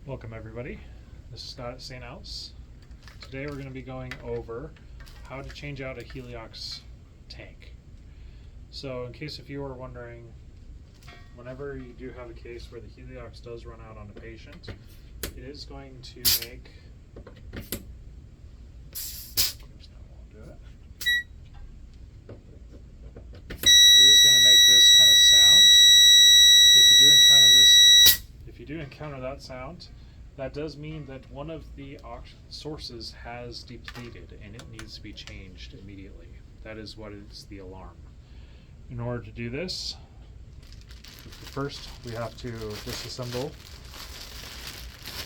Welcome everybody, this is Scott at St. Al's. Today we're going to be going over how to change out a Heliox tank. So in case if you were wondering, whenever you do have a case where the Heliox does run out on a patient, it is going to make this kind of sound. If you do encounter that sound, that does mean that one of the sources has depleted and it needs to be changed immediately. That is what is the alarm. In order to do this, first we have to disassemble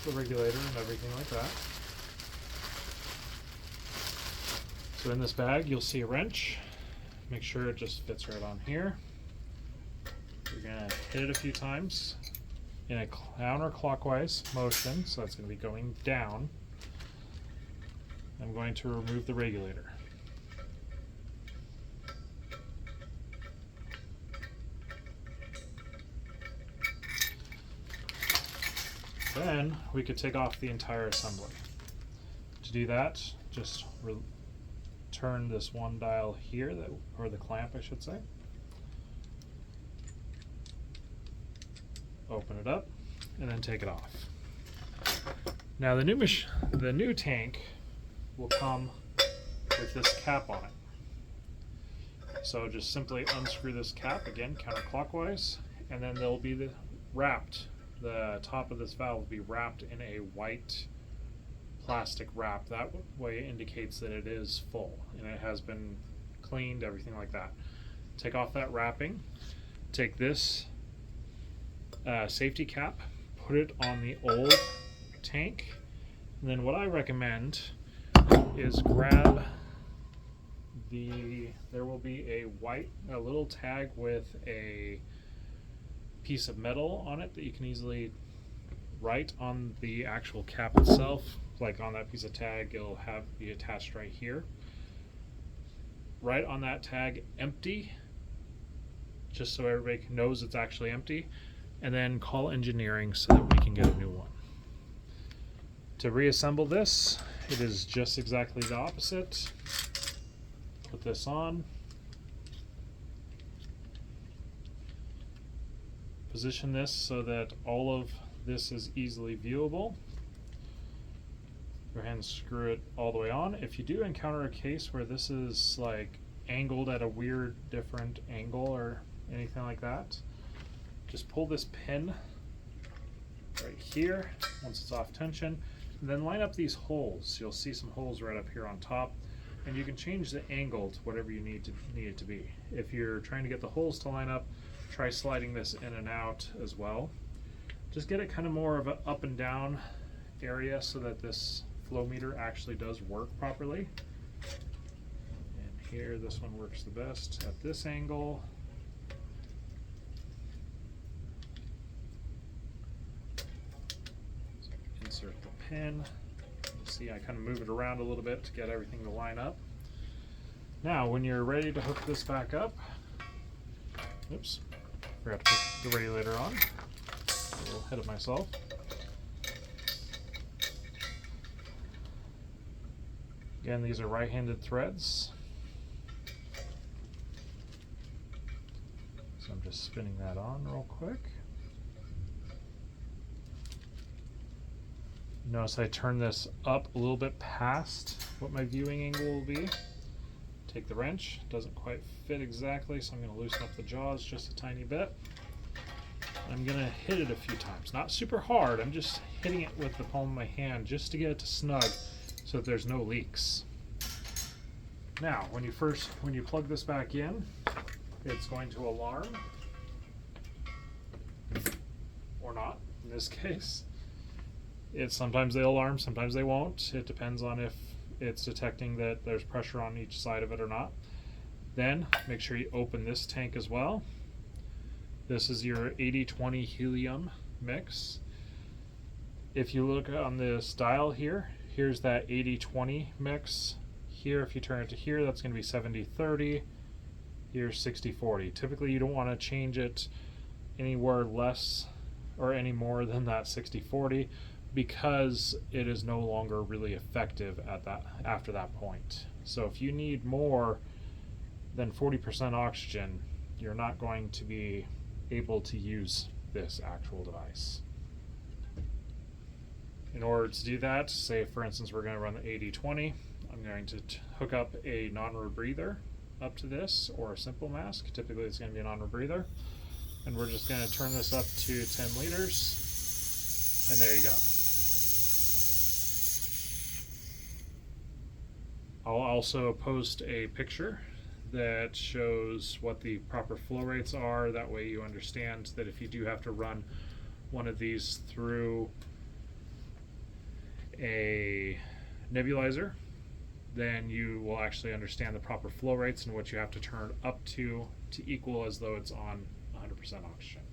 the regulator and everything like that. So in this bag you'll see a wrench. Make sure it just fits right on here. We're going to hit it a few times in a counterclockwise motion, so that's going to be going down. I'm going to remove the regulator. Then we could take off the entire assembly. To do that, just turn this one dial here, or the clamp I should say. Open it up and then take it off. Now the new tank will come with this cap on it. So just simply unscrew this cap again counterclockwise, and then they'll be the top of this valve will be wrapped in a white plastic wrap. That way it indicates that it is full and it has been cleaned, everything like that. Take off that wrapping, take this safety cap, put it on the old tank, and then what I recommend is grab there will be a little tag with a piece of metal on it that you can easily write on the actual cap itself. Like on that piece of tag, it'll be attached right here. Write on that tag empty, just so everybody knows it's actually empty, and then call engineering so that we can get a new one. To reassemble this, it is just exactly the opposite. Put this on. Position this so that all of this is easily viewable. Go ahead and screw it all the way on. If you do encounter a case where this is like angled at a weird different angle or anything like that, just pull this pin right here once it's off tension, and then line up these holes. You'll see some holes right up here on top, and you can change the angle to whatever you need it to be. If you're trying to get the holes to line up, try sliding this in and out as well. Just get it kind of more of an up and down area so that this flow meter actually does work properly. And here, this one works the best at this angle. Insert the pin. You see I kind of move it around a little bit to get everything to line up. Now when you're ready to hook this back up, oops, forgot to put the regulator on. A little ahead of myself. Again, these are right-handed threads. So I'm just spinning that on real quick. Notice I turn this up a little bit past what my viewing angle will be. Take the wrench, doesn't quite fit exactly, so I'm going to loosen up the jaws just a tiny bit. I'm going to hit it a few times, not super hard, I'm just hitting it with the palm of my hand just to get it to snug so that there's no leaks. Now, when you plug this back in, it's going to alarm, or not in this case. Sometimes they alarm, sometimes they won't. It depends on if it's detecting that there's pressure on each side of it or not. Then make sure you open this tank as well. This is your 80-20 helium mix. If you look on this dial here, here's that 80-20 mix. Here, if you turn it to here, that's going to be 70-30. Here's 60-40. Typically you don't want to change it anywhere less or any more than that 60-40. because it is no longer really effective at that after that point. So if you need more than 40% oxygen, you're not going to be able to use this actual device. In order to do that, say for instance we're going to run the 80-20, I'm going to hook up a non-rebreather up to this, or a simple mask. Typically it's going to be a non-rebreather. And we're just going to turn this up to 10 liters. And there you go. I'll also post a picture that shows what the proper flow rates are. That way you understand that if you do have to run one of these through a nebulizer, then you will actually understand the proper flow rates and what you have to turn up to equal as though it's on 100% oxygen.